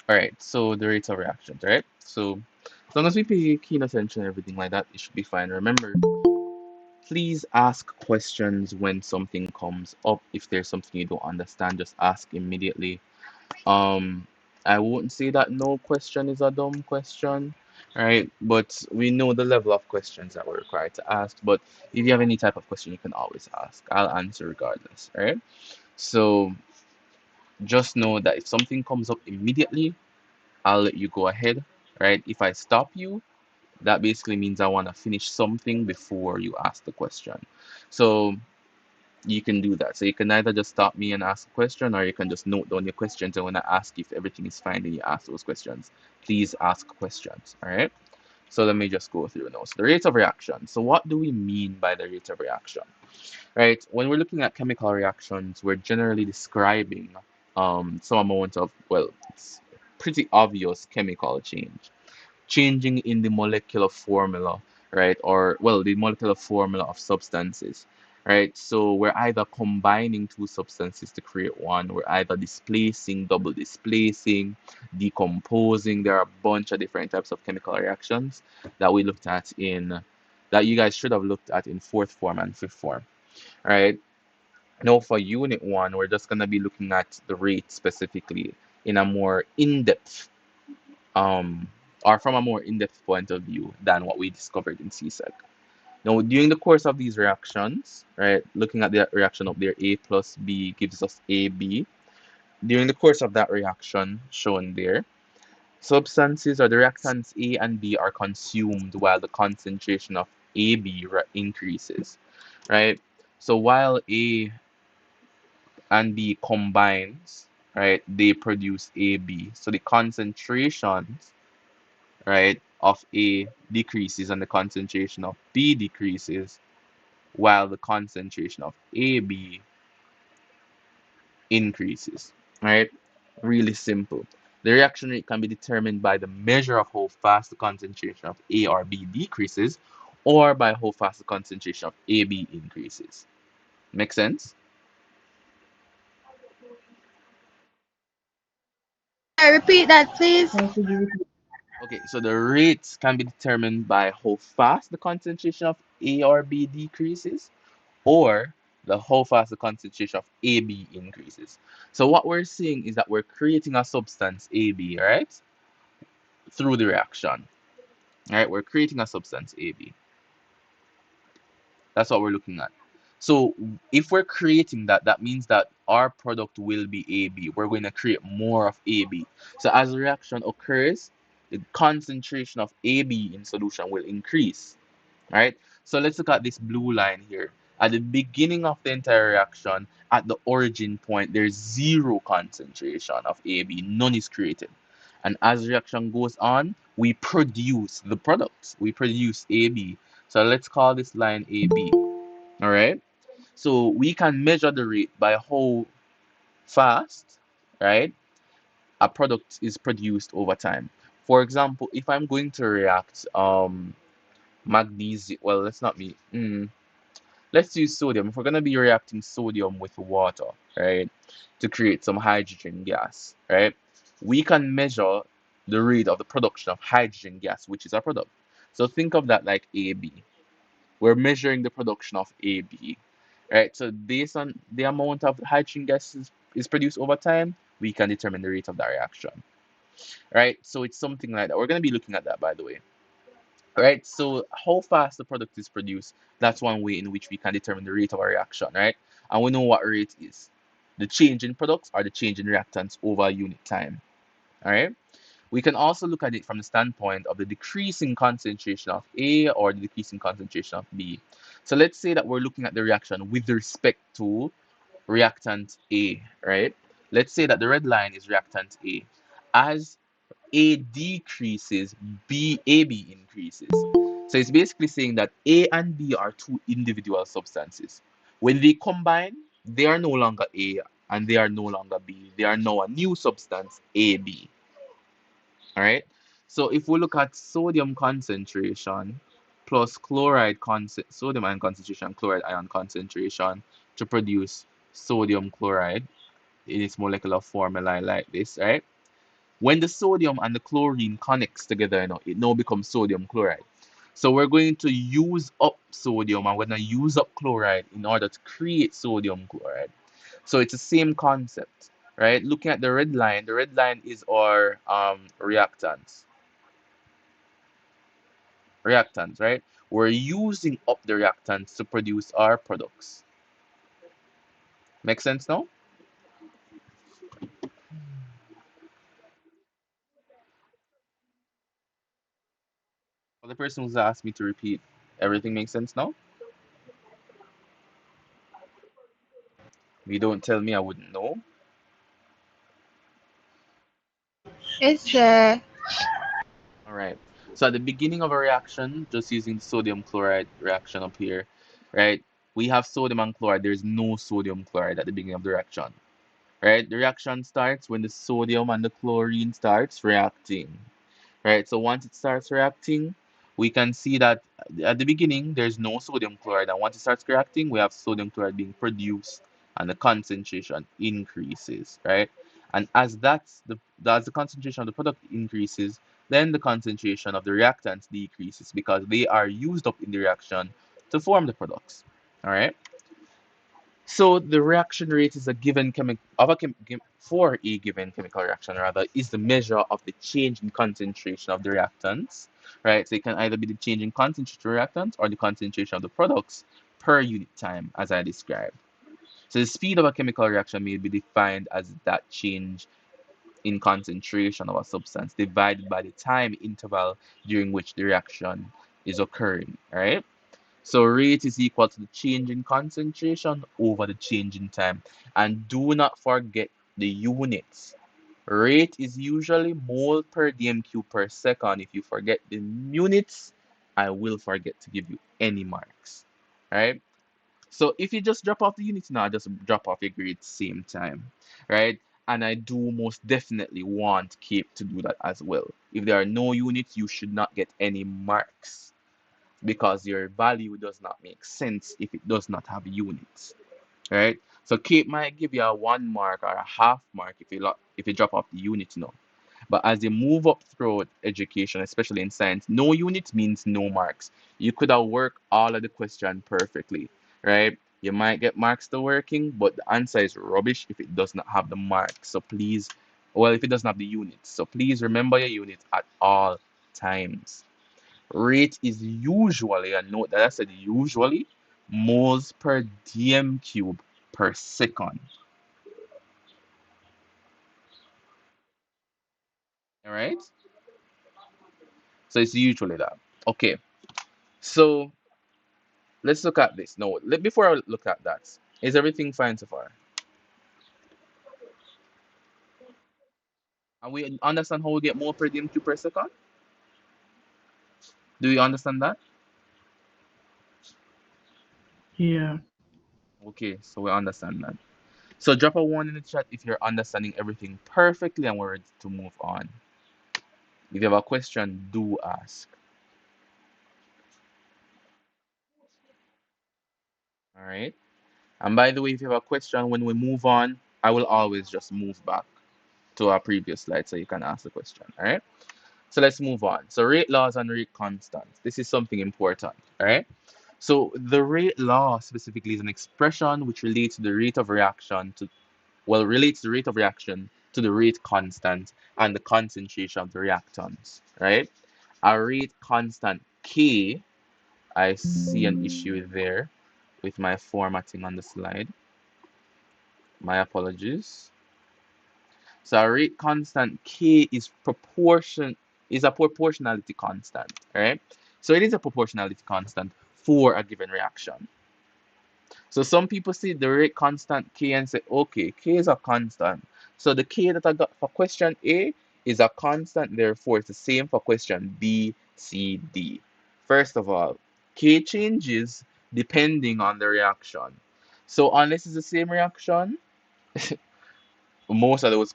All right, so the rates of reactions, right? So as long as we pay keen attention and everything like that, it should be fine. Remember, please ask questions when something comes up. If there's something you don't understand, just ask immediately. Um, I won't say that no question is a dumb question, right? But we know the level of questions that we're required to ask. But if you have any type of question, you can always ask. I'll answer regardless, right? So just know that if something comes up immediately, I'll let you go ahead, right? If I stop you, that basically means I want to finish something before you ask the question. So you can do that. So you can either just stop me and ask a question, or you can just note down your questions. And when I ask if everything is fine, then you ask those questions. Please ask questions. All right. So let me just go through now. So the rate of reaction. So what do we mean by the rate of reaction? Right. When we're looking at chemical reactions, we're generally describing some amount of, well, it's pretty obvious chemical change, changing in the molecular formula, right? Or, well, the molecular formula of substances, right? So we're either combining two substances to create one, we're either displacing, double displacing, decomposing. There are a bunch of different types of chemical reactions that we looked at in, that you guys should have looked at in fourth form and fifth form, right? Now, for unit one, we're just going to be looking at the rate specifically in a more in-depth um, or from a more in-depth point of view than what we discovered in CSEC. Now, during the course of these reactions, right, looking at the reaction up there, A plus B gives us AB. During the course of that reaction shown there, substances or the reactants A and B are consumed while the concentration of AB increases, right? So while A and B combines, right, they produce AB. So the concentrations, right, of A decreases and the concentration of B decreases, while the concentration of AB increases, right? Really simple. The reaction rate can be determined by the measure of how fast the concentration of A or B decreases, or by how fast the concentration of AB increases. Make sense? Sorry, repeat that, please. Could you repeat? Okay, so the rates can be determined by how fast the concentration of A or B decreases, or the how fast the concentration of AB increases. So what we're seeing is that we're creating a substance AB, right? Through the reaction, right? We're creating a substance AB. That's what we're looking at. So if we're creating that, that means that our product will be AB. We're going to create more of AB. So as the reaction occurs, the concentration of AB in solution will increase, right? So let's look at this blue line here. At the beginning of the entire reaction, at the origin point, there's zero concentration of AB. None is created. And as the reaction goes on, we produce the product. We produce AB. So let's call this line AB. All right. So we can measure the rate by how fast, right, a product is produced over time. For example, if I'm going to react magnesium, well, let's not be, let's use sodium. If we're going to be reacting sodium with water, right, to create some hydrogen gas, right, we can measure the rate of the production of hydrogen gas, which is a product. So think of that like AB. We're measuring the production of AB, right? So based on the amount of hydrogen gas is produced over time, we can determine the rate of that reaction, right? So it's something like that. We're going to be looking at that, by the way. Right, so how fast the product is produced, that's one way in which we can determine the rate of a reaction, right? And we know what rate is. The change in products or the change in reactants over a unit time, all right? We can also look at it from the standpoint of the decreasing concentration of A or the decreasing concentration of B. So let's say that we're looking at the reaction with respect to reactant A, right? Let's say that the red line is reactant A. As A decreases, AB increases. So it's basically saying that A and B are two individual substances. When they combine, they are no longer A and they are no longer B. They are now a new substance, AB. All right. So if we look at sodium concentration plus sodium ion concentration, chloride ion concentration to produce sodium chloride in its molecular formula like this, right? When the sodium and the chlorine connects together, it now becomes sodium chloride. So we're going to use up sodium and we're going to use up chloride in order to create sodium chloride. So it's the same concept, right? Looking at the red line is our reactants, right? We're using up the reactants to produce our products. Make sense now? For the person who's asked me to repeat, everything makes sense now? If you don't tell me, I wouldn't know. It's All right. So at the beginning of a reaction, just using the sodium chloride reaction up here, right? We have sodium and chloride. There's no sodium chloride at the beginning of the reaction, right? The reaction starts when the sodium and the chlorine starts reacting. Right? So once it starts reacting, we can see that at the beginning there's no sodium chloride, and once it starts reacting, we have sodium chloride being produced, and the concentration increases, right? And as the concentration of the product increases, then the concentration of the reactants decreases because they are used up in the reaction to form the products. All right. So the reaction rate is a given chemical of a for a given chemical reaction rather is the measure of the change in concentration of the reactants, right? So it can either be the change in concentration of reactants or the concentration of the products per unit time, as I described. So the speed of a chemical reaction may be defined as that change in concentration of a substance divided by the time interval during which the reaction is occurring, right? So rate is equal to the change in concentration over the change in time. And do not forget the units. Rate is usually mole per dmq per second. If you forget the units, I will forget to give you any marks. Right? So if you just drop off the units now, just drop off your grade same time. Right? And I do most definitely want Cape to do that as well. If there are no units, you should not get any marks because your value does not make sense if it does not have units, right? So Cape might give you a 1 mark or a half mark if you drop off the units now. But as you move up through education, especially in science, no units means no marks. You could have worked all of the question perfectly, right? You might get marks to working, but the answer is rubbish if it does not have the marks. So please, well, if it doesn't have the units. So please remember your units at all times. Rate is usually, and note that I said usually, moles per dm cube per second. All right? So it's usually that. Okay. So let's look at this. No, before I look at that, is everything fine so far? And we understand how we get mole per dm cube per second? Do you understand that? Yeah. Okay, so we understand that. So drop a 1 in the chat if you're understanding everything perfectly and we're ready to move on. If you have a question, do ask. All right. And by the way, if you have a question when we move on, I will always just move back to our previous slide so you can ask the question. All right. So let's move on. So rate laws and rate constants. This is something important. All right. So the rate law specifically is an expression which relates the rate of reaction to relates the rate of reaction to the rate constant and the concentration of the reactants. Right. A rate constant K. I see an issue there with my formatting on the slide. My apologies. So a rate constant K is a proportionality constant, right? So it is a proportionality constant for a given reaction. So some people see the rate constant K and say, okay, K is a constant. So the K that I got for question A is a constant, therefore it's the same for question B, C, D. First of all, K changes depending on the reaction. So unless it's the same reaction, most of those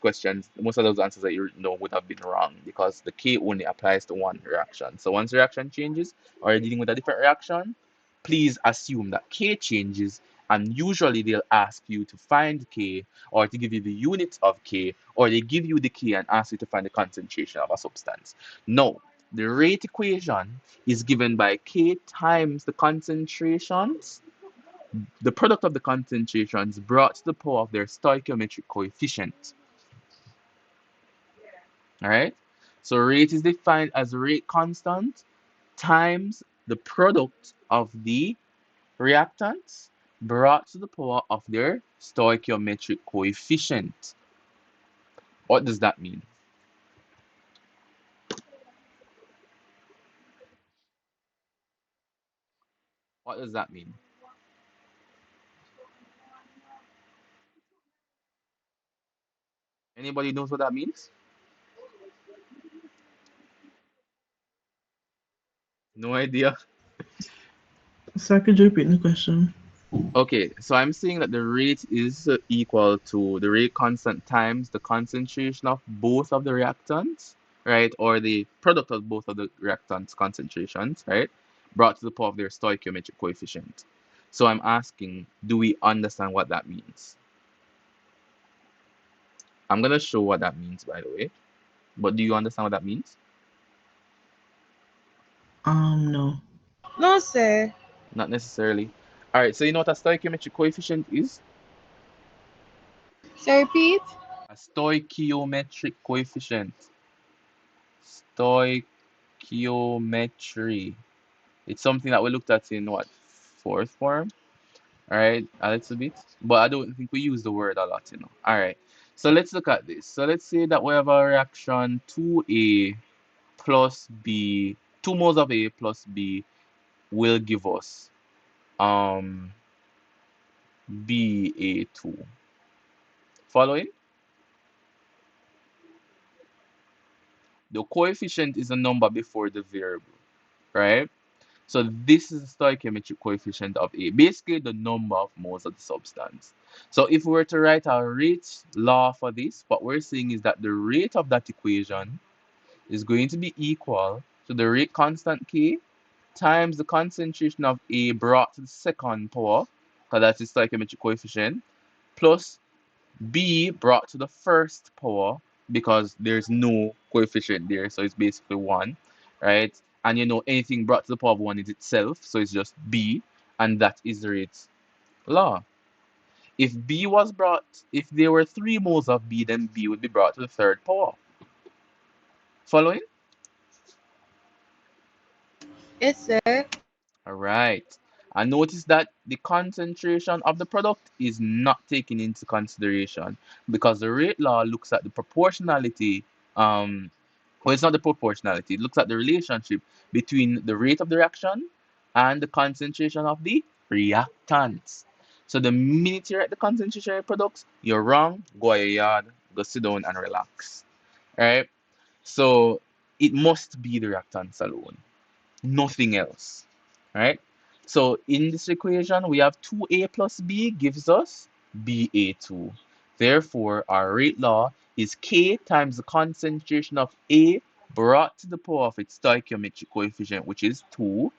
answers that you know would have been wrong because the K only applies to one reaction. So once the reaction changes or you're dealing with a different reaction, please assume that K changes And usually they'll ask you to find K or to give you the units of K, or they give you the K and ask you to find the concentration of a substance. No, the rate equation is given by K times the concentrations, the product of the concentrations brought to the power of their stoichiometric coefficient. All right? So rate is defined as rate constant times the product of the reactants brought to the power of their stoichiometric coefficient. What does that mean? What does that mean? Anybody knows what that means? No idea. So could you repeat the question? Okay, so I'm saying that the rate is equal to the rate constant times the concentration of both of the reactants, right? Or the product of both of the reactants' concentrations, right? Brought to the power of their stoichiometric coefficient. So I'm asking, do we understand what that means? I'm gonna show what that means, by the way. But do you understand what that means? No. No, sir. Not necessarily. All right, so you know what a stoichiometric coefficient is? So repeat. A stoichiometric coefficient. Stoichiometry. It's something that we looked at in what, fourth form? All right, a little bit. But I don't think we use the word a lot, you know. All right, so let's look at this. So let's say that we have a reaction 2A plus B, 2 moles of A plus B will give us um BA2. Following? The coefficient is a number before the variable, right? So this is the stoichiometric coefficient of A, basically the number of moles of the substance. So if we were to write a rate law for this, what we're saying is that the rate of that equation is going to be equal to the rate constant K times the concentration of A brought to the second power, because that's the stoichiometric coefficient, plus B brought to the first power because there's no coefficient there, so it's basically 1, right? And you know anything brought to the power of 1 is itself, so it's just B, and that is the rate law. If B was brought, if there were 3 moles of B, then B would be brought to the third power. Following? Yes, sir. All right. And notice that the concentration of the product is not taken into consideration because the rate law looks at the proportionality. Well, it's not the proportionality. It looks at the relationship between the rate of the reaction and the concentration of the reactants. So the minute you're at the concentration of your products, you're wrong. Go a yard, go sit down and relax. All right. So it must be the reactants alone, nothing else, right? So in this equation, we have 2A plus B gives us BA2. Therefore, our rate law is K times the concentration of A brought to the power of its stoichiometric coefficient, which is 2,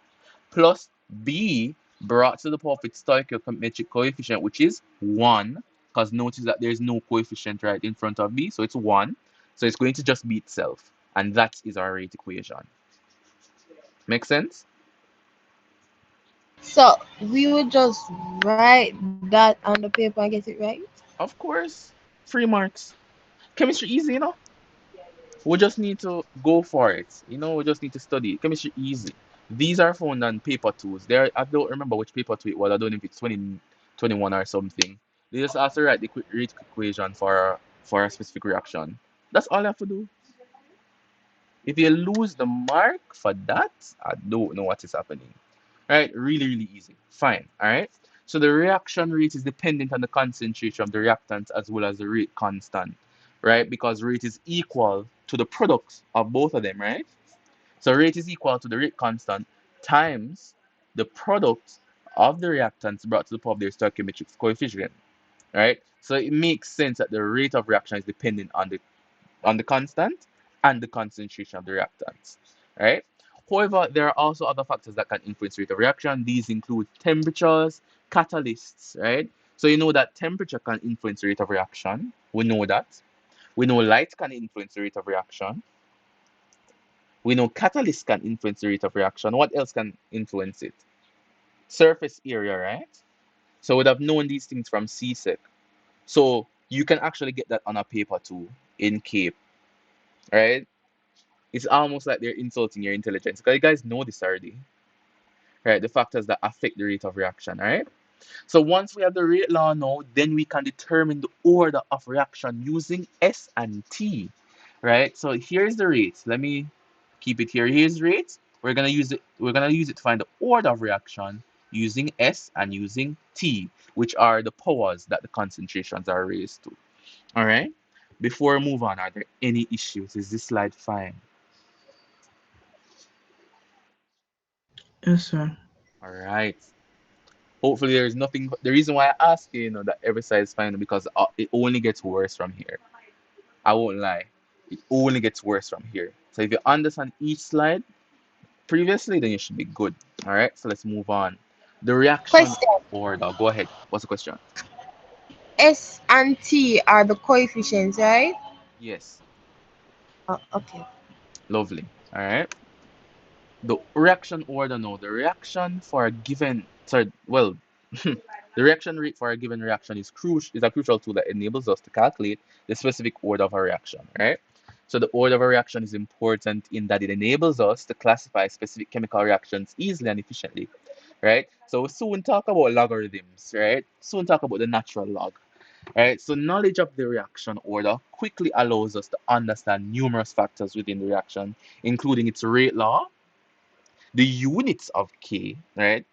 plus B brought to the power of its stoichiometric coefficient, which is 1, because notice that there's no coefficient right in front of B, so it's 1. So it's going to just be itself, and that is our rate equation. Make sense? So we would just write that on the paper and get it right. Of course. Free marks. Chemistry easy, you know? We just need to go for it. You know, we just need to study it. Chemistry easy. These are found on paper twos. There, I don't remember which paper two it was. I don't know if it's 2021 or something. They just have to write the rate equation for a specific reaction. That's all I have to do. If you lose the mark for that, I don't know what is happening. Right? Really, really easy. Fine. All right. So the reaction rate is dependent on the concentration of the reactants as well as the rate constant, right? Because rate is equal to the products of both of them, right? So rate is equal to the rate constant times the product of the reactants brought to the power of their stoichiometric coefficient, right? So it makes sense that the rate of reaction is dependent on the constant and the concentration of the reactants, right? However, there are also other factors that can influence rate of reaction. These include temperatures, catalysts, right? So you know that temperature can influence the rate of reaction. We know that. We know light can influence the rate of reaction. We know catalysts can influence the rate of reaction. What else can influence it? Surface area, right? So we'd have known these things from CSEC. So you can actually get that on a paper too in CAPE, right? It's almost like they're insulting your intelligence because you guys know this already, right? The factors that affect the rate of reaction, right? So once we have the rate law now, then we can determine the order of reaction using S and T, right? So here's the rate. Let me keep it here. Here's rate. We're gonna use it. We're gonna use it to find the order of reaction using S and using T, which are the powers that the concentrations are raised to. All right. Before we move on, are there any issues? Is this slide fine? Yes, sir. All right. Hopefully, there's nothing. The reason why I ask you, that every side is fine because it only gets worse from here. I won't lie. It only gets worse from here. So if you understand each slide previously, then you should be good. All right. So let's move on. The reaction Question. order. Go ahead. What's the question? S and T are the coefficients, right? Yes. Oh, okay. Lovely. All right. The reaction order now. The reaction for a given. Sorry. Well, the reaction rate for a given reaction is a crucial tool that enables us to calculate the specific order of a reaction. Right. So the order of a reaction is important in that it enables us to classify specific chemical reactions easily and efficiently. Right. So we'll soon talk about logarithms. Right. Soon talk about the natural log. Right. So knowledge of the reaction order quickly allows us to understand numerous factors within the reaction, including its rate law, the units of K, right?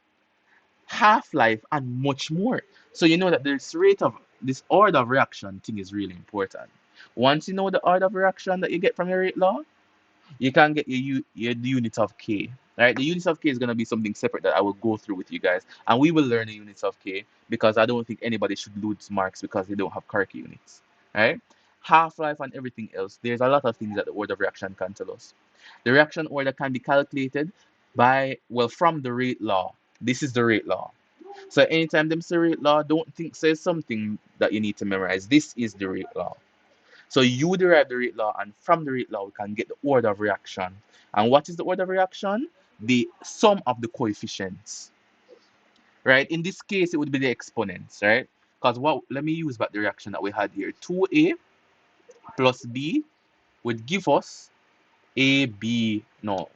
Half-life, and much more. So you know that this order of reaction thing is really important. Once you know the order of reaction that you get from your rate law, you can get your units of K. Right? The units of K is going to be something separate that I will go through with you guys. And we will learn the units of K because I don't think anybody should lose marks because they don't have correct units. Right? Half-life and everything else. There's a lot of things that the order of reaction can tell us. The reaction order can be calculated from the rate law. This is the rate law. So anytime them say rate law, don't think say something that you need to memorize. This is the rate law. So you derive the rate law, and from the rate law, we can get the order of reaction. And what is the order of reaction? The sum of the coefficients, right? In this case, it would be the exponents, right? Because let me use back the reaction that we had here. 2a plus b would give us no,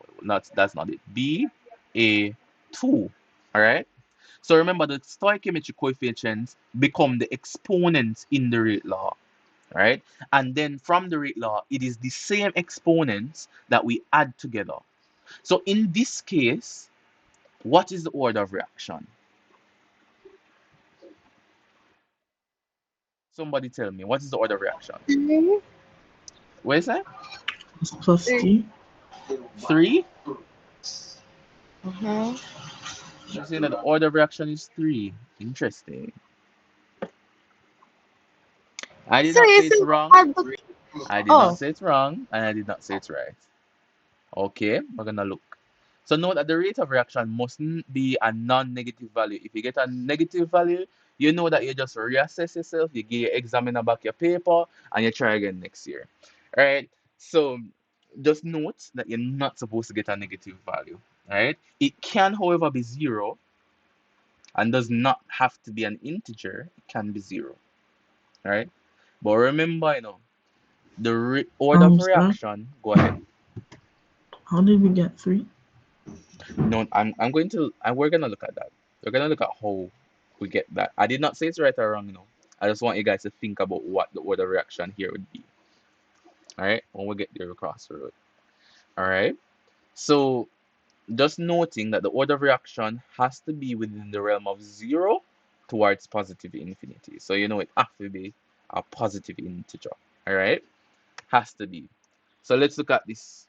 that's not it. b a 2, all right? So remember, the stoichiometry coefficients become the exponents in the rate law, right? And then from the rate law, it is the same exponents that we add together. So in this case, what is the order of reaction? Somebody tell me, what is the order of reaction? Mhm. What is that? S plus T. 3? Uh-huh. You're saying that the order of reaction is 3. Interesting. I did So not you say say it's we wrong. add the. I did not Oh, say it's wrong, and I did not say it's right. Okay, we're gonna look. So note that the rate of reaction mustn't be a non-negative value. If you get a negative value, you know that you just reassess yourself, you give your examiner back your paper, and you try again next year. Alright? So just note that you're not supposed to get a negative value. Alright? It can, however, be zero and does not have to be an integer. It can be zero. Alright? But remember, the order of Sir, reaction, go ahead. how did we get 3? No, I'm going to and we're gonna look at that. We're gonna look at how we get that. I did not say it's right or wrong. I just want you guys to think about what the order reaction here would be. All right, when we get there across the road. All right. So just noting that the order of reaction has to be within the realm of zero towards positive infinity. So it has to be a positive integer. All right, has to be. So let's look at this.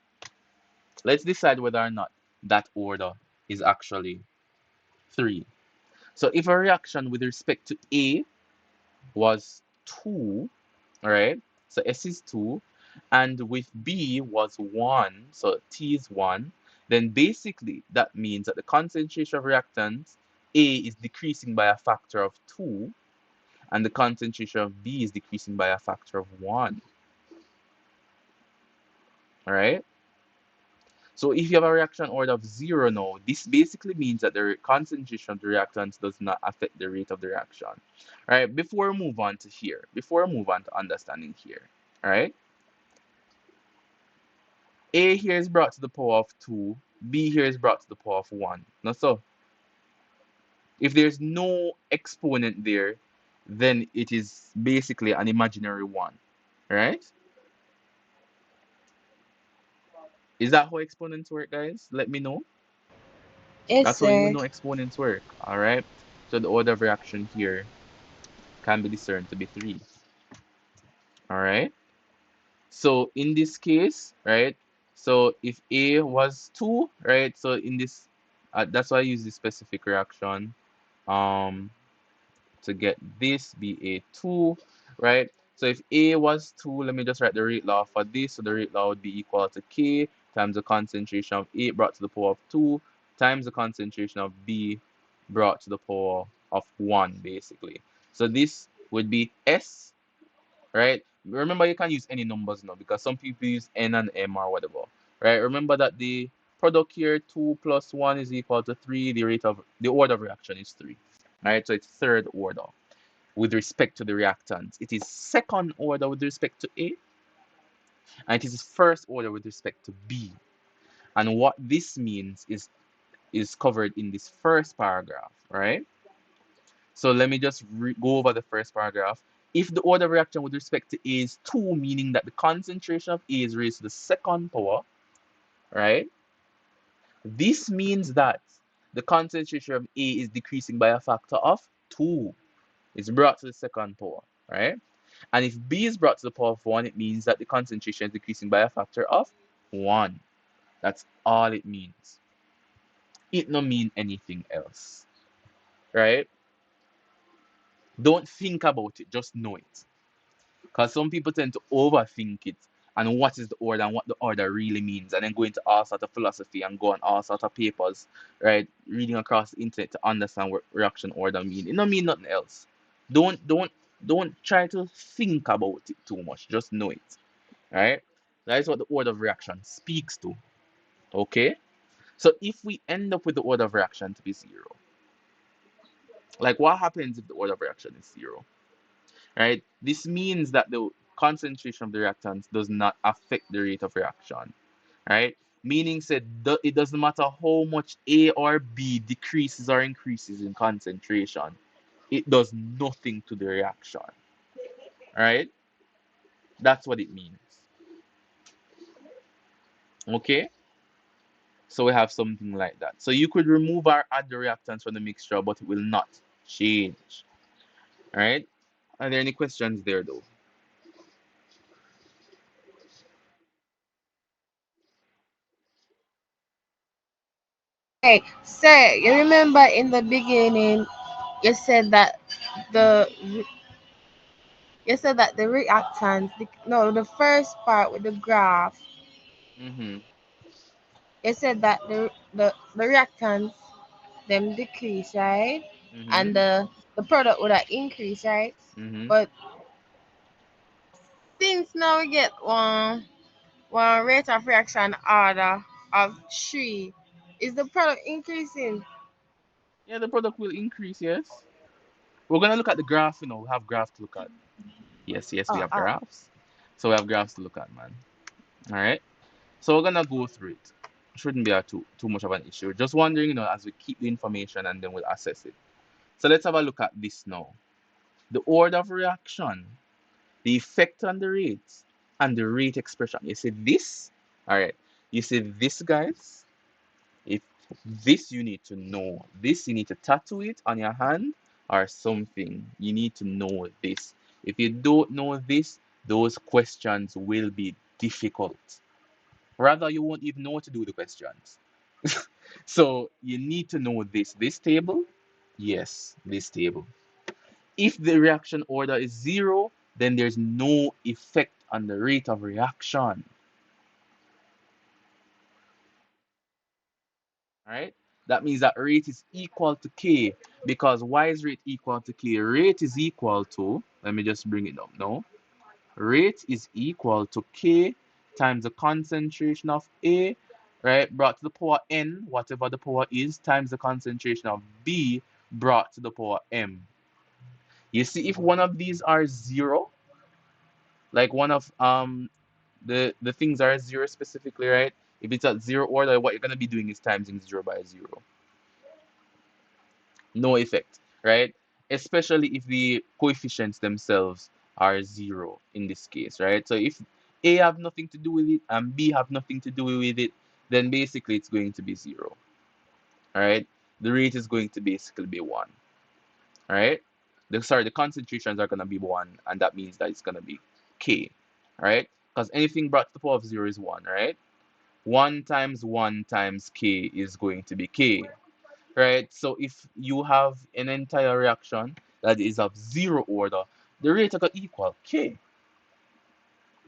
Let's decide whether or not that order is actually 3. So if a reaction with respect to A was 2, all right, so S is 2, and with B was 1, so T is 1, then basically that means that the concentration of reactants A is decreasing by a factor of 2 and the concentration of B is decreasing by a factor of 1. All right? So if you have a reaction order of 0 now, this basically means that the concentration of the reactants does not affect the rate of the reaction. All right? Before we move on to here, before we move on to understanding here, all right? A here is brought to the power of 2, B here is brought to the power of 1. Now, so if there's no exponent there, then it is basically an imaginary 1, right? Is that how exponents work, guys? Let me know. Yes, That's how you sir. know exponents work, all right? So the order of reaction here can be discerned to be 3, all right? So in this case, right? So if A was 2, right? So in this, that's why I use this specific reaction. Um, to get this be a 2, right? So if A was 2, let me just write the rate law for this. So the rate law would be equal to K times the concentration of A brought to the power of 2 times the concentration of B brought to the power of 1, basically. So this would be S, right? Remember, you can use any numbers now because some people use N and M or whatever, right? Remember that the product here, 2 plus 1 is equal to 3. The order of reaction is 3, right? So it's third order with respect to the reactants. It is second order with respect to A, and it is first order with respect to B. And what this means is covered in this first paragraph, right? So let me just go over the first paragraph. If the order of reaction with respect to A is 2, meaning that the concentration of A is raised to the second power, right? This means that the concentration of A is decreasing by a factor of 2. It's brought to the second power, right? And if B is brought to the power of 1, it means that the concentration is decreasing by a factor of 1. That's all it means. It don't mean anything else, right? Don't think about it, just know it. Because some people tend to overthink it and what is the order and what the order really means, and then go into all sorts of philosophy and go on all sorts of papers, right? Reading across the internet to understand what reaction order mean. It don't mean nothing else. Don't don't don't try to think about it too much. Just know it. Right? That is what the order of reaction speaks to. Okay? So if we end up with the order of reaction to be 0, like what happens if the order of reaction is 0? Right? This means that the concentration of the reactants does not affect the rate of reaction. Right? Meaning said it doesn't matter how much A or B decreases or increases in concentration, it does nothing to the reaction. Right? That's what it means. Okay? So we have something like that. So you could remove or add the reactants from the mixture, but it will not change. All right? Are there any questions there though? Okay, sir, you remember in the beginning you said that the reactants, no, the first part with the graph, Mm-hmm. you said that the reactants them decrease, right? And Mm-hmm. the product would have increase, right? Mm-hmm. But since now we get one rate of reaction order of 3, is the product increasing? Yeah, the product will increase, yes. We're gonna look at the graph, we have graphs to look at. Yes, yes, we Oh, have oh. graphs. So we have graphs to look at, man. All right. So we're gonna go through it. Shouldn't be too much of an issue. Just wondering, as we keep the information and then we'll assess it. So let's have a look at this now. The order of reaction, the effect on the rates, and the rate expression. You see this? All right. You see this, guys? If this you need to know, this you need to tattoo it on your hand or something. You need to know this. If you don't know this, those questions will be difficult. Rather, you won't even know what to do with the questions. So you need to know this. This table, yes, this table. If the reaction order is 0, then there's no effect on the rate of reaction. All right? That means that rate is equal to K. Because why is rate equal to K? Rate is equal to, let me just bring it up now. Rate is equal to K times the concentration of A, right, brought to the power N, whatever the power is, times the concentration of B brought to the power M. You see, if one of these are zero, like one of the things are zero specifically, right? If it's at zero order, what you're gonna be doing is timesing zero by zero. No effect, right? Especially if the coefficients themselves are zero in this case, right? So if A have nothing to do with it and B have nothing to do with it, then basically it's going to be zero, right? The rate is going to basically be one, right? The concentrations are gonna be one, and that means that it's gonna be K, right? Because anything brought to the power of zero is one, right? 1 times K is going to be K, right? So if you have an entire reaction that is of zero order, the rate will equal K.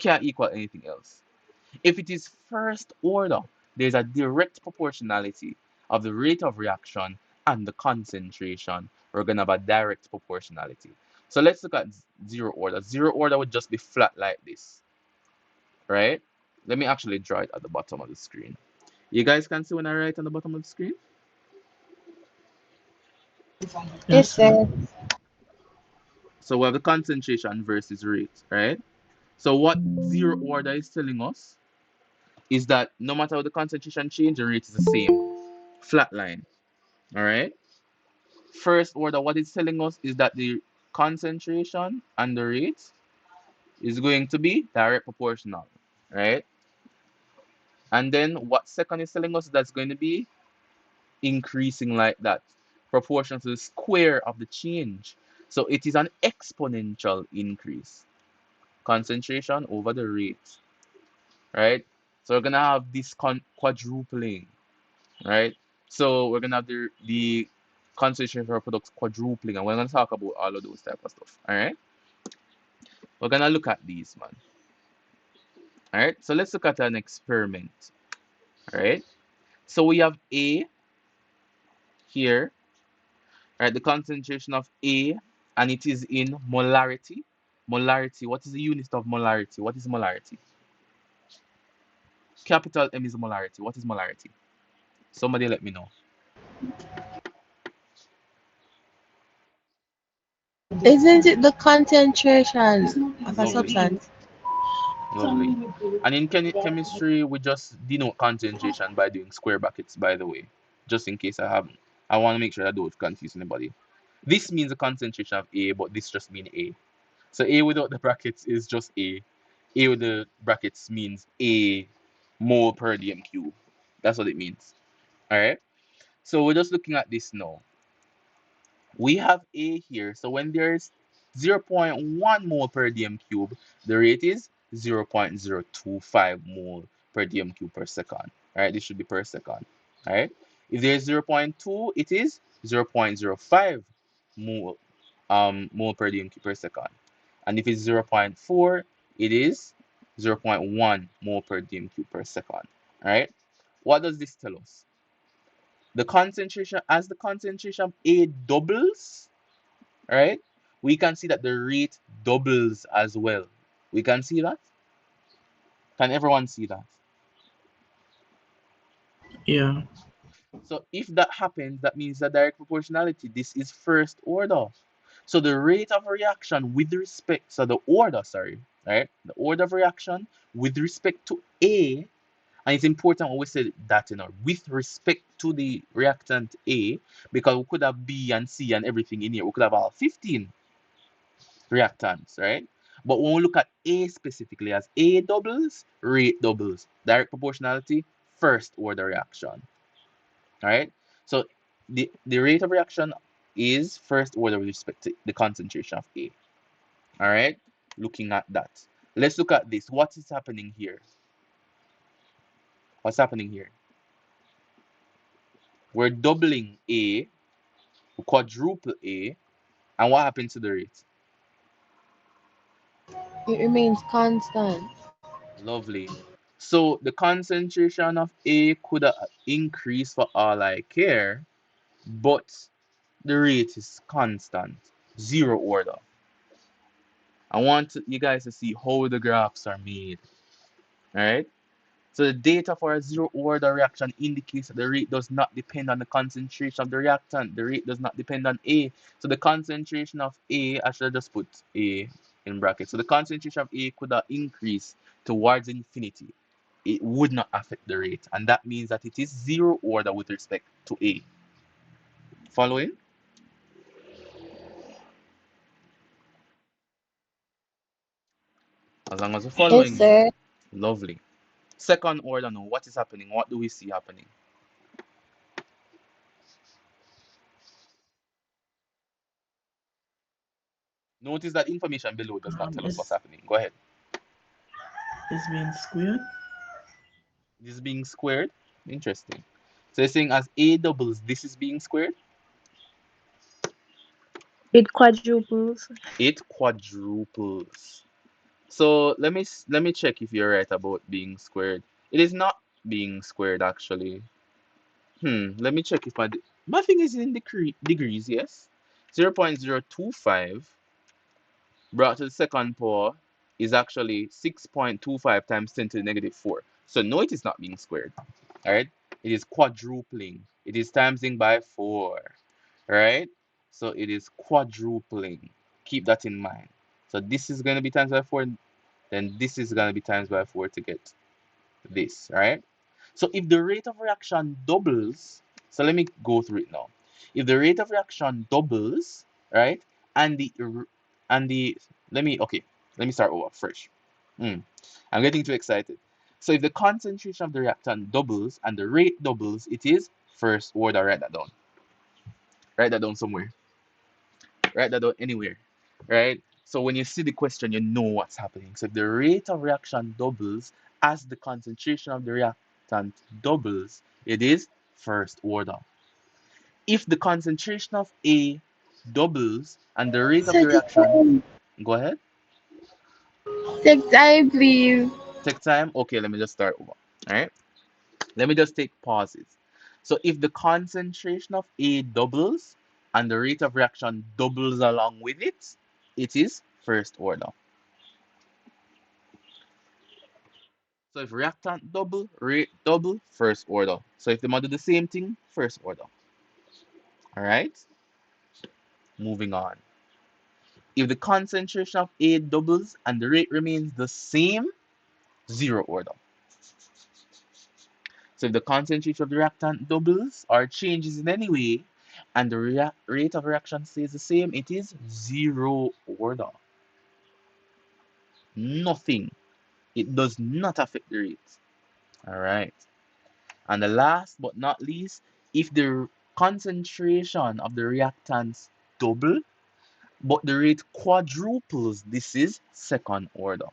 Can't equal anything else. If it is first order, there's a direct proportionality of the rate of reaction and the concentration. We're going to have a direct proportionality. So let's look at zero order. Zero order would just be flat like this, right? Let me actually draw it at the bottom of the screen. You guys can see when I write on the bottom of the screen? Yes, Yes, sir. sir. So we have the concentration versus rate, right? So what zero order is telling us is that no matter how the concentration change, the rate is the same. Flat line. All right. First order, what it's telling us is that the concentration and the rate is going to be direct proportional, right? And then what second is telling us that's going to be increasing like that, proportional to the square of the change. So it is an exponential increase. Concentration over the rate, right? So we're gonna have this quadrupling, right? So we're gonna have the concentration for products quadrupling, and we're gonna talk about all of those type of stuff. All right, we're gonna look at these, man. All right, so let's look at an experiment. All right, so we have A here, right? The concentration of A, and it is in molarity. Molarity. What is the unit of molarity? What is molarity? Capital M is molarity. What is molarity? Somebody let me know. Isn't it the concentration of a Lovely. substance? Lovely. And in chemistry, we just denote concentration by doing square brackets, by the way, just in case I haven't. I want to make sure I don't confuse anybody. This means the concentration of A, but this just means A. So A without the brackets is just A. A with the brackets means A mole per dm cube. That's what it means. All right. So we're just looking at this now. We have A here. So when there's 0.1 mole per dm cube, the rate is 0.025 mole per dm cube per second. All right, this should be per second. All right. If there's 0.2, it is 0.05 mole, mole per dm cube per second. And if it's 0.4, it is 0.1 mole per dm cube per second. All right. What does this tell us? The concentration, as the concentration of A doubles, right, we can see that the rate doubles as well. We can see that. Can everyone see that? Yeah. So if that happens, that means that direct proportionality. This is first order. So the rate of reaction with respect, so the order, sorry, right? The order of reaction with respect to A, and it's important when we say that, with respect to the reactant A, because we could have B and C and everything in here. We could have all 15 reactants, right? But when we look at A specifically, as A doubles, rate doubles. Direct proportionality, first order reaction, right? So the rate of reaction is first order with respect to the concentration of A, all right? Looking at that. Let's look at this. What is happening here? What's happening here? We're doubling A, we quadruple A, and what happens to the rate? It remains constant. Lovely. So the concentration of A could increase for all I care, but the rate is constant, zero order. I want you guys to see how the graphs are made. All right. So the data for a zero order reaction indicates that the rate does not depend on the concentration of the reactant. The rate does not depend on A. So the concentration of A, I should just put A in brackets. So the concentration of A could increase towards infinity. It would not affect the rate. And that means that it is zero order with respect to A. Following? As long as you're Yes, following me. sir. Lovely. Second order now, what is happening? What do we see happening? Notice that information below does not tell us what's It's happening. Go ahead. being squared. This is being squared. Interesting. So you're saying as A doubles, this is being squared. It quadruples. It quadruples. So let me check if you're right about being squared. It is not being squared actually. Let me check if my thing is in degrees. Yes, 0.025 brought to the second power is actually 6.25 times 10 to the negative 4. So no, it is not being squared. All right, it is quadrupling. It is timesing by 4. Right? So it is quadrupling. Keep that in mind. So this is going to be times by 4, then this is going to be times by 4 to get this, right? So if the rate of reaction doubles, so let me go through it now. If the rate of reaction doubles, right, and the let me start over fresh. I'm getting too excited. So if the concentration of the reactant doubles and the rate doubles, it is first order. Write that down. Write that down somewhere. Write that down anywhere, right? So when you see the question, you know what's happening. So if the rate of reaction doubles as the concentration of the reactant doubles, it is first order. If the concentration of A doubles and the rate of the Take your reaction, time. go ahead, Take time, please. take time. Okay, let me just start over. All right, let me just take pauses. So if the concentration of A doubles and the rate of reaction doubles along with it, it is first order. So if reactant double, rate double, first order. So if they do the same thing, first order. All right, moving on. If the concentration of A doubles and the rate remains the same, zero order. So if the concentration of the reactant doubles or changes in any way and the rate of reaction stays the same, it is zero order. Nothing. It does not affect the rate. All right. And the last but not least, if the concentration of the reactants double, but the rate quadruples, this is second order.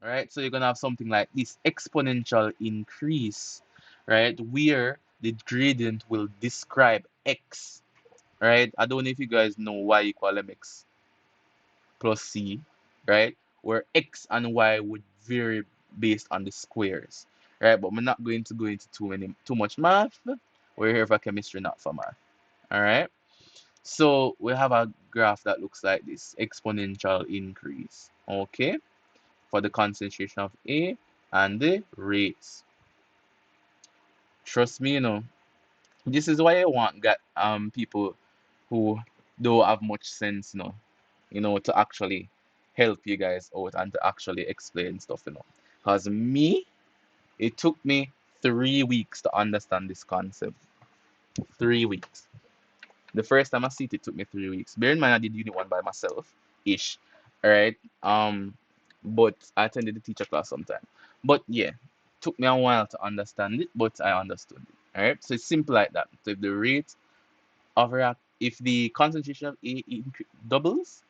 Right? So you're gonna have something like this exponential increase, right? Where the gradient will describe x, right? I don't know if you guys know y equal mx plus c, right? Where x and y would vary based on the squares, right? But we're not going to go into too much math. We're here for chemistry, not for math. All right. So we have a graph that looks like this exponential increase. Okay, for the concentration of A and the rates. Trust me, this is why I want get people who don't have much sense, to actually help you guys out and to actually explain stuff. Because me, it took me 3 weeks to understand this concept. 3 weeks. The first time I see it, it took me 3 weeks. Bear in mind, I did unit one by myself, ish. All right. But I attended the teacher class sometime. But yeah, took me a while to understand it, but I understood it. All right. So it's simple like that. So if the rate of if the concentration of A doubles,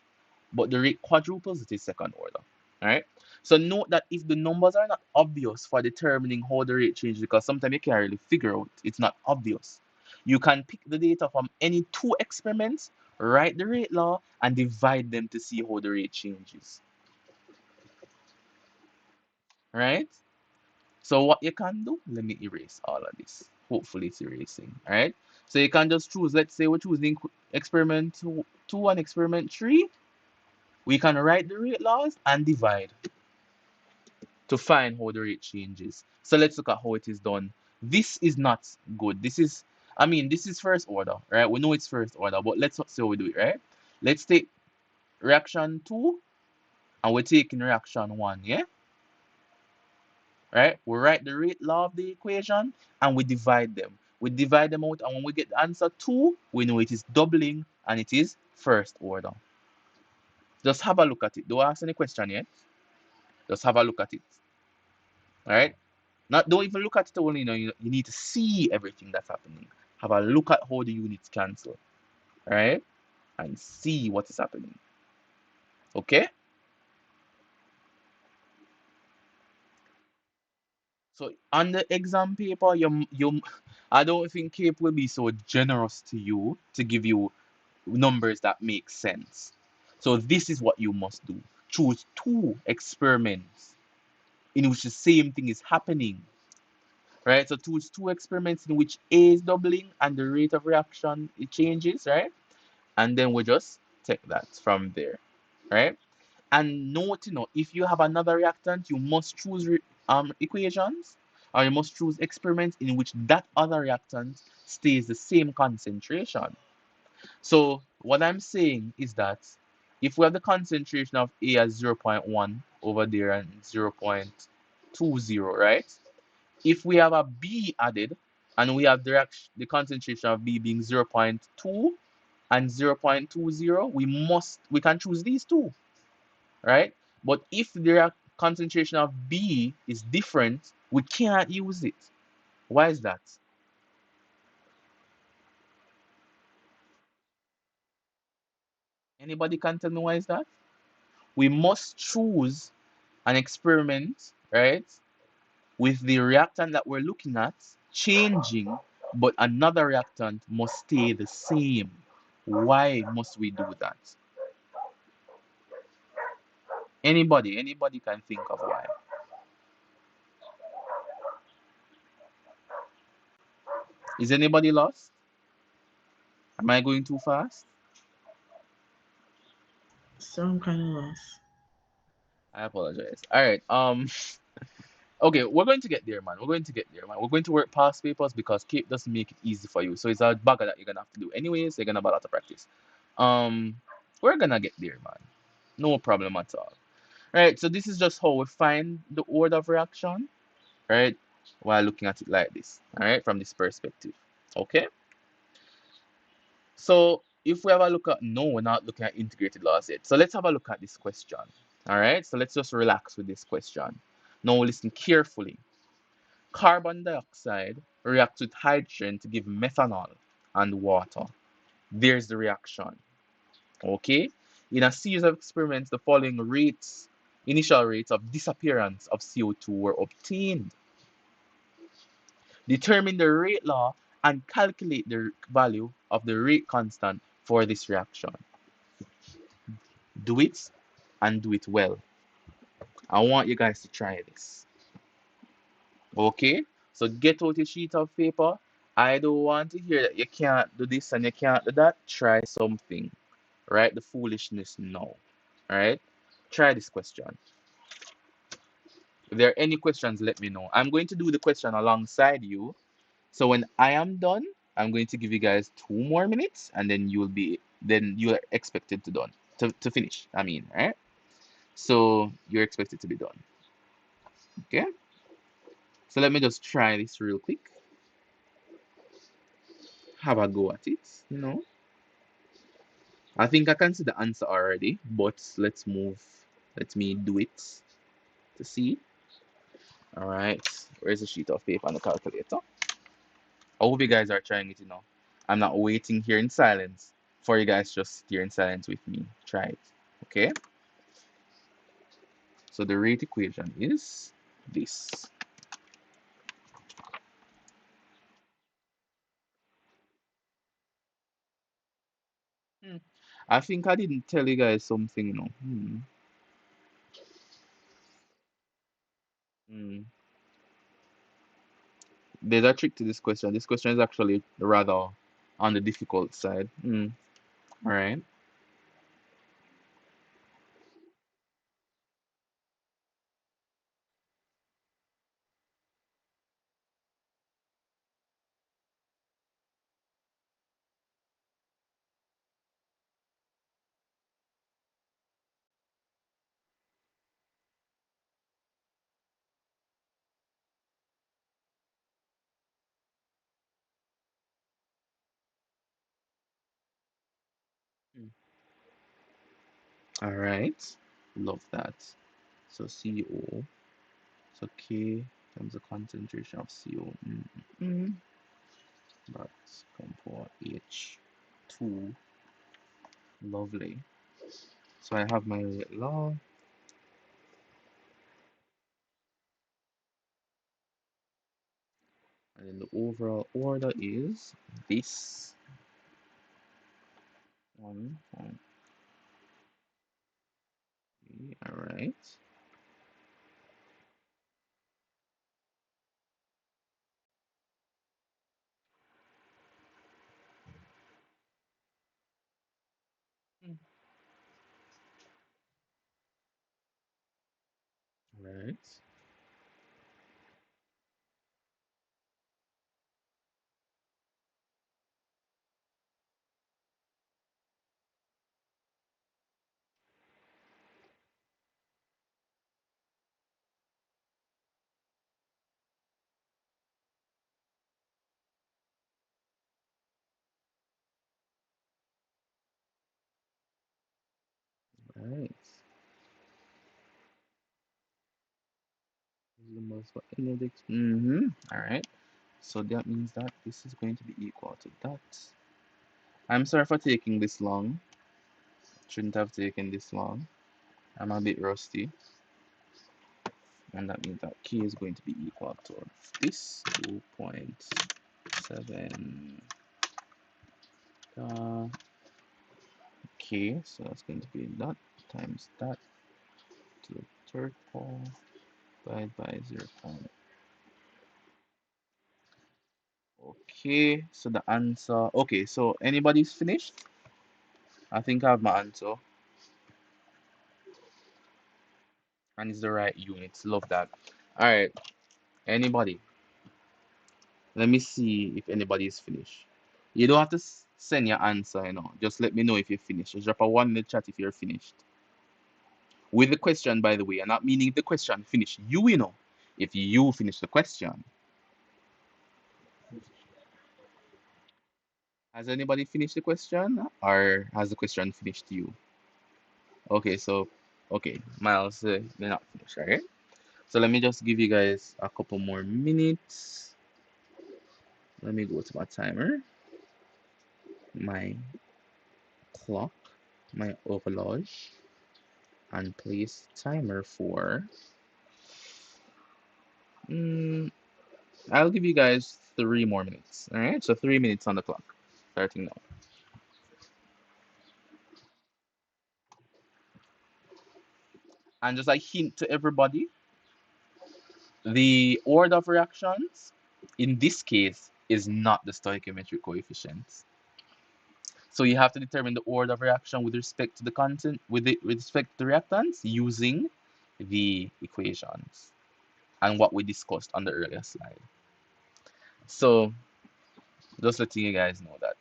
but the rate quadruples, it is second order. All right. So note that if the numbers are not obvious for determining how the rate changes, because sometimes you can't really figure out, it's not obvious. You can pick the data from any two experiments, write the rate law, and divide them to see how the rate changes. right? So what you can do, let me erase all of this. Hopefully it's erasing, all right? So you can just choose, let's say we're choosing experiment 2 and experiment 3. We can write the rate laws and divide to find how the rate changes. So let's look at how it is done. This is not good. This is first order, right? We know it's first order, but let's not see how we do it, right? Let's take reaction 2 and we're taking reaction 1, yeah? Right? We write the rate law of the equation and we divide them. We divide them out, and when we get the answer 2, we know it is doubling and it is first order. Just have a look at it. Don't ask any question yet. Just have a look at it. All right? Not don't even look at it only, you need to see everything that's happening. Have a look at how the units cancel. All right? And see what is happening. Okay? So on the exam paper, I don't think Cape will be so generous to you to give you numbers that make sense. So this is what you must do. Choose 2 experiments in which the same thing is happening. Right? So choose 2 experiments in which A is doubling and the rate of reaction it changes, right? And then we just take that from there. Right? And note, if you have another reactant, you must choose equations, or you must choose experiments in which that other reactant stays the same concentration. So what I'm saying is that if we have the concentration of A as 0.1 over there and 0.20, right? If we have a B added and we have the concentration of B being 0.2 and 0.20, we can choose these two, right? But if the concentration of B is different, we can't use it. Why is that? Anybody can tell me why is that? We must choose an experiment, right, with the reactant that we're looking at changing, but another reactant must stay the same. Why must we do that? Anybody can think of why. Is anybody lost? Am I going too fast? So I'm kind of lost. I apologize. All right. Okay, we're going to get there, man. We're going to get there, man. We're going to work past papers because Cape doesn't make it easy for you. So it's a bugger that you're gonna have to do anyways. You're gonna have a lot of practice. Um, we're gonna get there, man. No problem at all. Right, so this is just how we find the order of reaction, right? While looking at it like this, all right, from this perspective. Okay, so if we have a look at, no, we're not looking at integrated laws yet. So let's have a look at this question. All right, so let's just relax with this question. Now listen carefully. Carbon dioxide reacts with hydrogen to give methanol and water. There's the reaction. Okay? In a series of experiments, the following initial rates of disappearance of CO2 were obtained. Determine the rate law and calculate the value of the rate constant for this reaction. Do it and do it well. I want you guys to try this. Okay? So get out a sheet of paper. I don't want to hear that you can't do this and you can't do that. Try something. Right? The foolishness now. Alright? Try this question. If there are any questions, let me know. I'm going to do the question alongside you. So when I am done, I'm going to give you guys 2 more minutes, and then you are expected to finish. Right? So you're expected to be done. Okay? So let me just try this real quick. Have a go at it. I think I can see the answer already, but let's move. Let me do it to see. All right. Where's the sheet of paper and the calculator? I hope you guys are trying it. I'm not waiting here in silence for you guys just sit here in silence with me. Try it. Okay? So the rate equation is this. Hmm. I think I didn't tell you guys something. Mm. There's a trick to this question. This question is actually rather on the difficult side. All right. Mm. All right. Love that. So CO. So K times the concentration of CO. Mm. That's come for H2. Lovely. So I have my law, and then the overall order is this one. Okay, all right. Mm. Right. Right. This is the most for any of the. All right. So that means that this is going to be equal to that. I'm sorry for taking this long. Shouldn't have taken this long. I'm a bit rusty. And that means that K is going to be equal to this 2.7. K, so that's going to be that times that to the third power divided by 0. Okay, so the answer. Okay, so anybody's finished? I think I have my answer. And it's the right units. Love that. All right, anybody? Let me see if anybody is finished. You don't have to send your answer, Just let me know if you're finished. Just drop a one in the chat if you're finished. With the question, by the way, I'm not meaning the question finish you. If you finish the question. Has anybody finished the question? Or has the question finished you? Okay, so, okay, Miles, they're not finished, alright? So let me just give you guys a couple more minutes. Let me go to my timer, my clock, my horloge, and place timer for. Mm, I'll give you guys 3 more minutes. All right, so 3 minutes on the clock, starting now. And just like hint to everybody, the order of reactions in this case is not the stoichiometric coefficients. So you have to determine the order of reaction with respect to the content, with respect to the reactants using the equations and what we discussed on the earlier slide. So just letting you guys know that.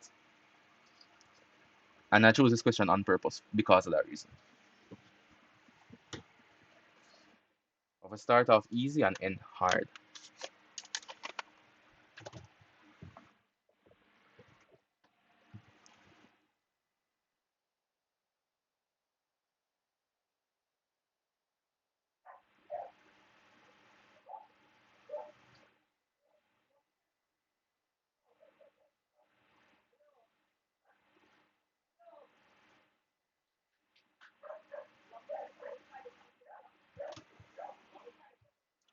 And I chose this question on purpose because of that reason. Of a start off easy and end hard.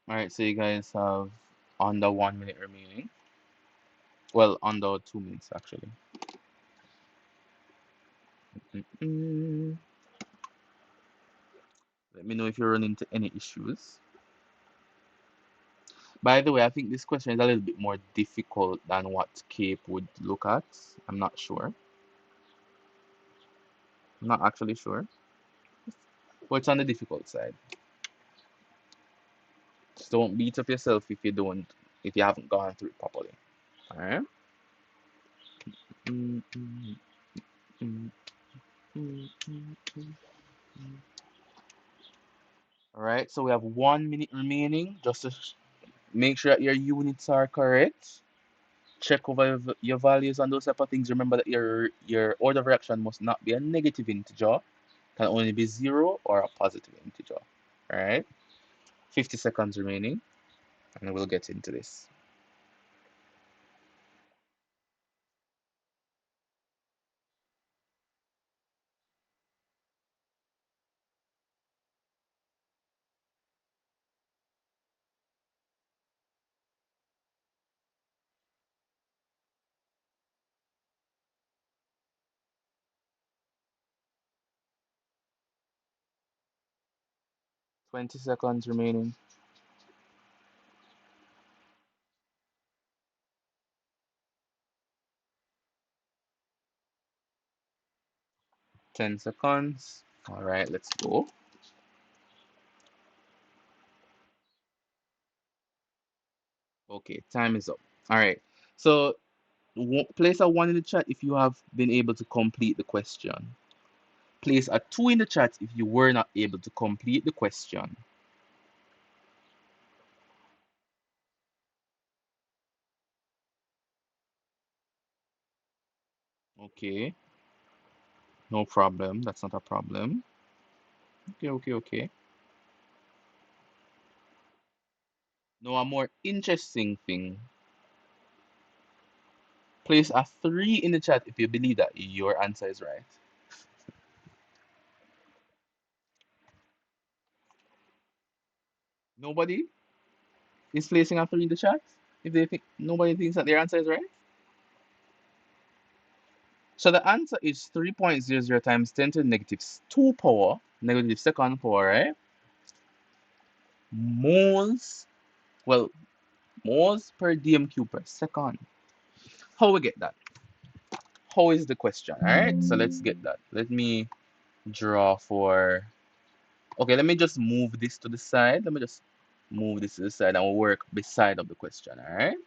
Alright, so you guys have under 1 minute remaining. Well, under 2 minutes actually. Mm-mm. Let me know if you run into any issues. By the way, I think this question is a little bit more difficult than what Cape would look at. I'm not sure. I'm not actually sure. But it's on the difficult side. Just don't beat up yourself if you haven't gone through it properly. Alright? Mm, mm, mm, mm, mm, mm. Alright, so we have 1 minute remaining. Just to make sure that your units are correct. Check over your values and those type of things. Remember that your order of reaction must not be a negative integer. Can only be zero or a positive integer. Alright? 50 seconds remaining, and we'll get into this. 20 seconds remaining. 10 seconds. Alright, let's go. Okay, time is up. Alright, so place a 1 in the chat if you have been able to complete the question. Place a 2 in the chat if you were not able to complete the question. Okay, no problem. That's not a problem. Okay. Now, a more interesting thing. Place a 3 in the chat if you believe that your answer is right. Nobody is placing a 3 in the chat if they think nobody thinks that their answer is right. So the answer is 3.00 times 10 to the negative 2 power, negative second power, right? Moles, well, moles per dm cube per second. How we get that? How is the question? All right, so let's get that. Let me draw for. Okay, let me just move this to the side. Let me just move this to the side and we'll work beside of the question. All right.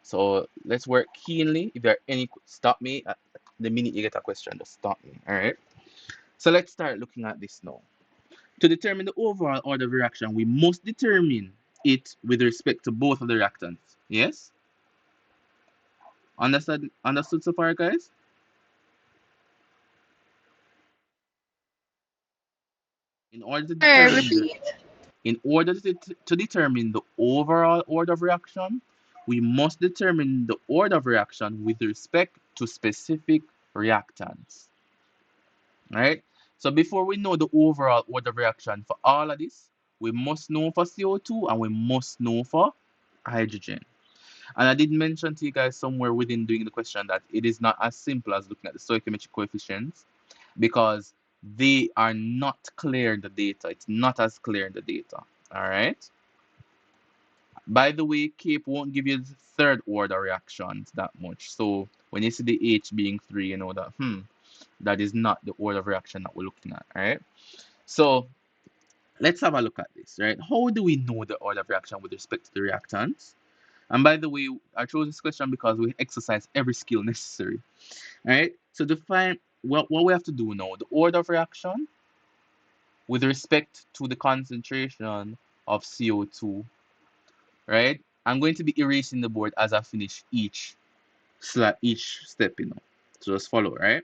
So let's work keenly. If there are any, stop me at the minute you get a question. Just stop me. All right. So let's start looking at this now. To determine the overall order of reaction, we must determine it with respect to both of the reactants. Yes? Understood so far, guys? In order to Hey, determine the repeat. in order to determine the overall order of reaction, we must determine the order of reaction with respect to specific reactants. Right? So before we know the overall order of reaction for all of this, we must know for CO2 and we must know for hydrogen. And I did mention to you guys somewhere within doing the question that it is not as simple as looking at the stoichiometric coefficients because they are not clear in the data. It's not as clear in the data. All right. By the way, CAPE won't give you the third order reactions that much. So when you see the H being 3, you know that, that is not the order of reaction that we're looking at. All right. So let's have a look at this, right? How do we know the order of reaction with respect to the reactants? And by the way, I chose this question because we exercise every skill necessary. All right. So define what we have to do now. The order of reaction with respect to the concentration of CO2. Right. I'm going to be erasing the board as I finish each step. So just follow. Right.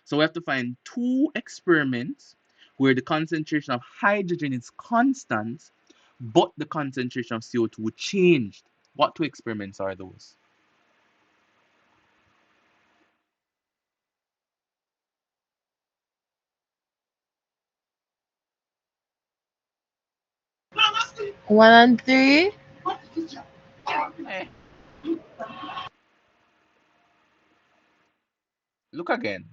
So we have to find two experiments where the concentration of hydrogen is constant, but the concentration of CO2 changed. What two experiments are those? 1 and 3. Eh, look again.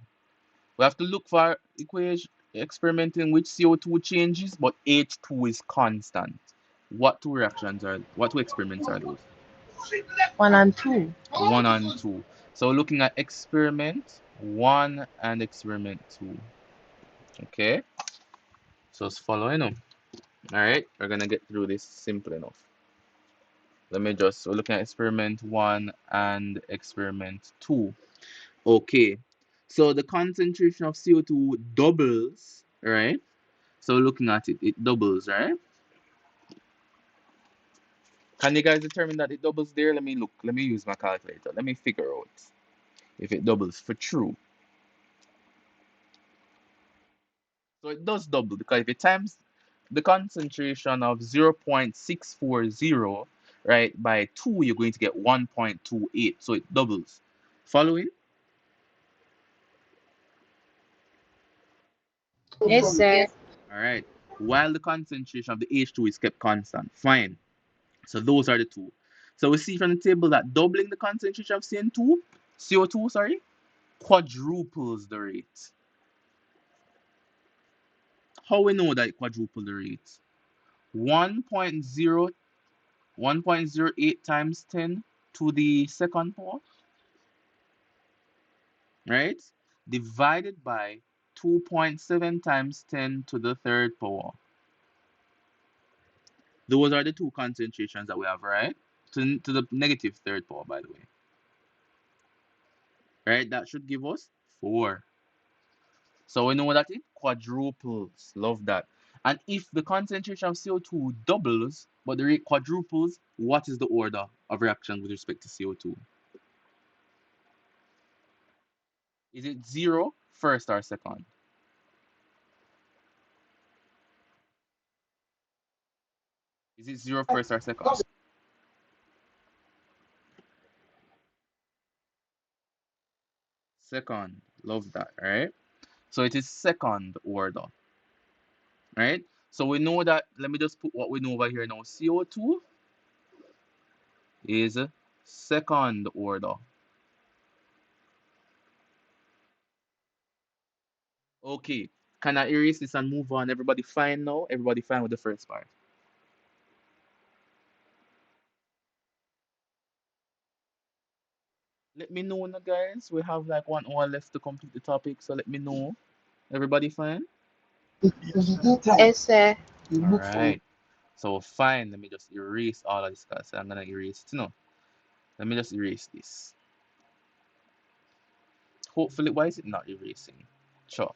We have to look for equation experiment in which CO2 changes, but H2 is constant. what two experiments are those? 1 and 2. 1 and 2. So looking at experiment 1 and experiment 2. Okay, so it's following them. All right, we're gonna get through this simple enough. We're looking at experiment 1 and experiment 2. Okay, so the concentration of CO2 doubles, right? So looking at it, it doubles, right? Can you guys determine that it doubles there? Let me look. Let me use my calculator. Let me figure out if it doubles for true. So it does double because if it times the concentration of 0.640, right, by 2, you're going to get 1.28. So it doubles. Following? Yes, sir. All right. While the concentration of the H2 is kept constant. Fine. So those are the two. So we see from the table that doubling the concentration of CO2, sorry, quadruples the rate. How we know that it quadrupled the rate? 1.0 1.08 times 10 to the second power, right? Divided by 2.7 times 10 to the third power. Those are the two concentrations that we have, right? To the negative third power, by the way. Right? That should give us 4. So we know that it quadruples. Love that. And if the concentration of CO2 doubles, but the rate quadruples, what is the order of reaction with respect to CO2? Is it 0, first, or second? Is it 0, first, or second? Second. Love that, right? So it is second order, right? So we know that, let me just put what we know over here now. CO2 is second order. Okay, can I erase this and move on? Everybody fine now? Everybody fine with the first part? Let me know now, guys. We have like 1 hour left to complete the topic, so let me know. Everybody fine? Yes, sir. Yes, sir. All right. So fine. Let me just erase all of this because I'm gonna erase it. No, let me just erase this. Hopefully, why is it not erasing? Sure.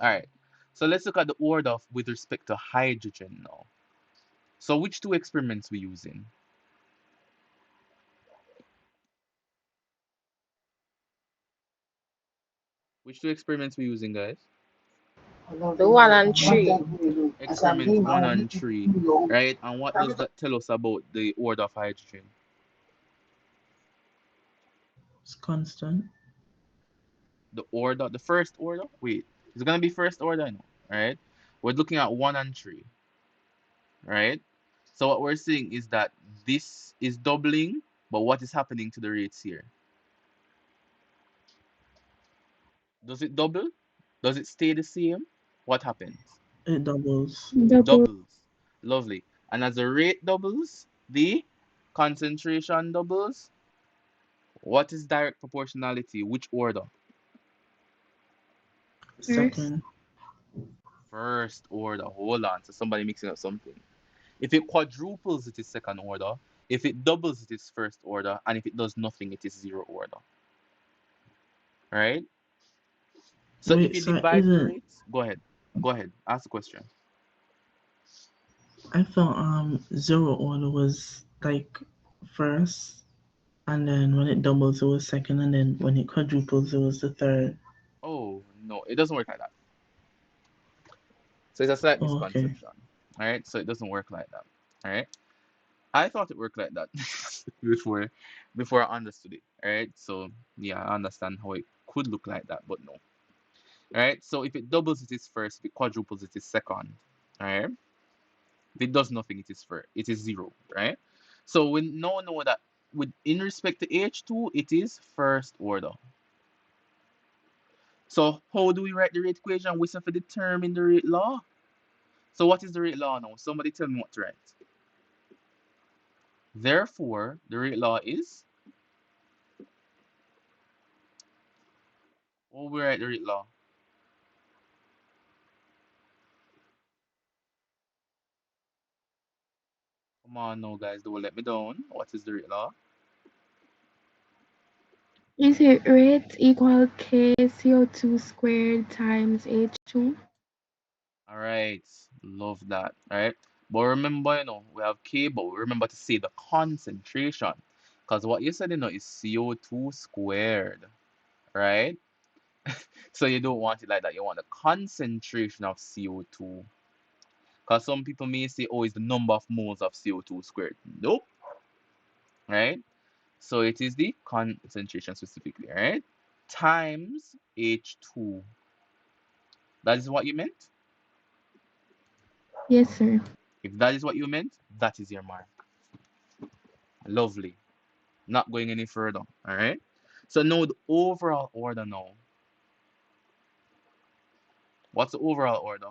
All right. So let's look at the order with respect to hydrogen now. So which two experiments we using? Which two experiments we using, guys? The 1 and 3. Experiment 1 and 3, right? And what does that tell us about the order of hydrogen? It's constant. The order, the first order? Wait, it's gonna be first order, I know, right? We're looking at 1 and 3, right? So what we're seeing is that this is doubling, but what is happening to the rates here? Does it double? Does it stay the same? What happens? It doubles. It Double. doubles. Lovely. And as the rate doubles, the concentration doubles. What is direct proportionality? Which order? First. Second. First order. Hold on. So somebody mixing up something. If it quadruples, it is second order. If it doubles, it is first order. And if it does nothing, it is zero order. Right? So if Wait, you so divide the isn't rates, go ahead. Go ahead. Ask the question. I thought zero order was like first, and then when it doubles it was second, and then when it quadruples it was the third. Oh, no, it doesn't work like that. So it's a slight Oh, okay. misconception. All right? So it doesn't work like that. All right? I thought it worked like that before before I understood it. All right? So yeah, I understand how it could look like that, but no. All right? So if it doubles, it is first. If it quadruples, it is second. All right? If it does nothing, it is first. It is zero. Right? So we now know that with in respect to H2, it is first order. So how do we write the rate equation? We have to determine the rate law. So what is the rate law now? Somebody tell me what to write. Therefore, the rate law is, oh, we write the rate law. Come on now, guys, don't let me down. What is the rate law? Is it rate equal K CO2 squared times H2? All right, love that. All right, but remember, we have K, but remember to say the concentration, because what you said, is CO2 squared, right? So you don't want it like that. You want the concentration of CO2, because some people may say, oh, it's the number of moles of CO2 squared. Nope, right? So it is the concentration specifically, right? Times H2. That is what you meant? Yes, sir. If that is what you meant, that is your mark. Lovely. Not going any further. All right. So now the overall order now. What's the overall order?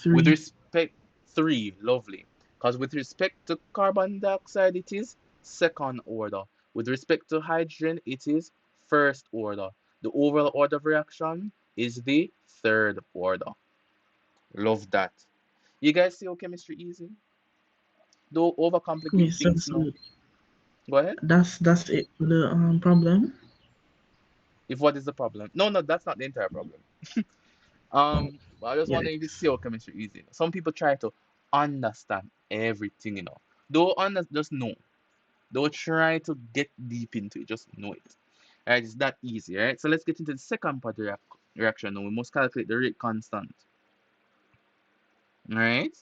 With 3. respect, three. Lovely. Because with respect to carbon dioxide, it is second order. With respect to hydrogen, it is first order. The overall order of reaction is the third order. Love that. You guys see how chemistry easy? Don't overcomplicate Wait, so, things so now. Go ahead. that's it for the problem? If what is the problem? No, no, that's not the entire problem. But I just want to Yikes. see how chemistry easy. Some people try to understand everything, Don't just know. Don't try to get deep into it. Just know it. Alright, it's that easy, right? So let's get into the second part of the reaction now. We must calculate the rate constant. Alright?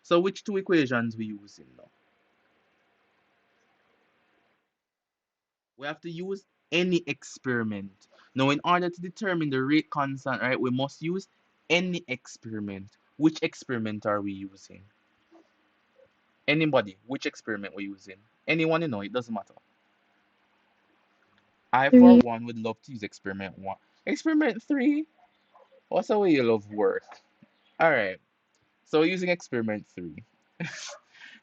So which two equations we using now? We have to use any experiment. Now, in order to determine the rate constant, right, we must use any experiment. Which experiment are we using? Anybody, which experiment we're using? Anyone, it doesn't matter. I, for 3. one, would love to use experiment one. Experiment three? What's the way you love work? All right. So we're using experiment three.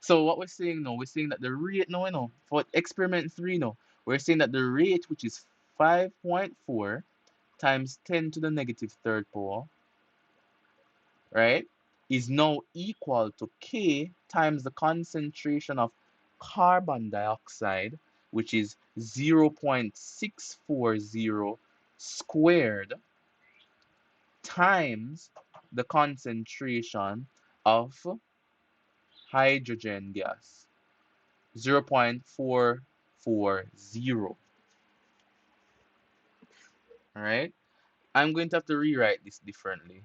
So what we're saying now, we're saying that the rate, no, for experiment three, no, we're saying that the rate, which is 5.4 times 10 to the negative third power, right, is now equal to K times the concentration of carbon dioxide, which is 0.640 squared times the concentration of hydrogen gas, 0.440. All right. I'm going to have to rewrite this differently.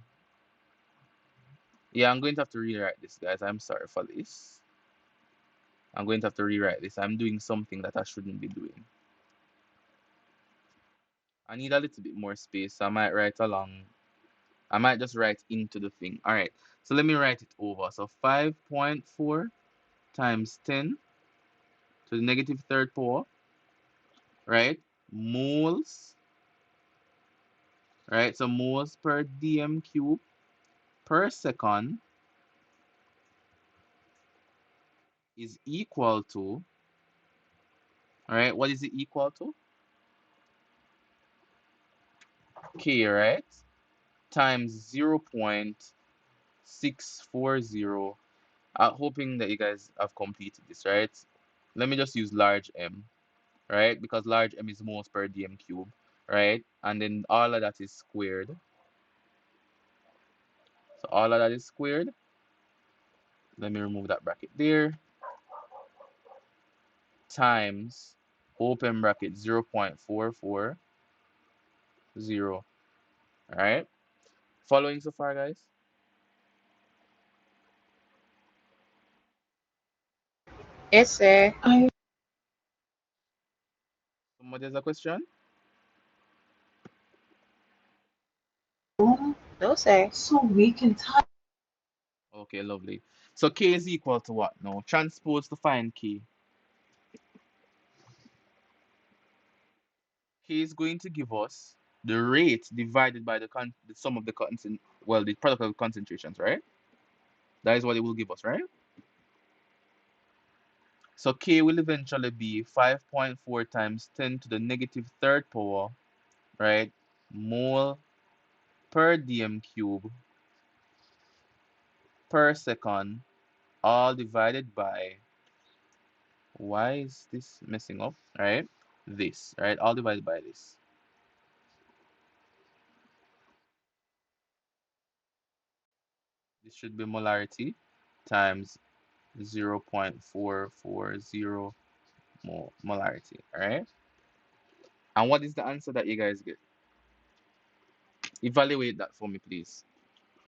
Yeah, I'm going to have to rewrite this, guys. I'm sorry for this. I'm going to have to rewrite this. I'm doing something that I shouldn't be doing. I need a little bit more space. So I might write along. I might just write into the thing. All right. So let me write it over. So 5.4 times 10 to the negative third power, right? Moles, right? So moles per dm cube per second is equal to, all right? What is it equal to? K, right? Times 0.640. Hoping that you guys have completed this, right? Let me just use large M, right? Because large M is moles per dm cube, right? And then all of that is squared. So all of that is squared. Let me remove that bracket there. Times open bracket 0.440. All right? Following so far, guys? Yes, sir. Somebody has a question? No, sir. Okay, lovely. So K is equal to what now? Transpose to find K. K is going to give us the rate divided by the sum of the the product of the concentrations, right? That is what it will give us, right? So K will eventually be 5.4 times 10 to the negative third power, right? Mole per dm cube per second, all divided by, why is this messing up, right? This, right? All divided by this. This should be molarity times 0.440 molarity, all right? And what is the answer that you guys get? Evaluate that for me, please.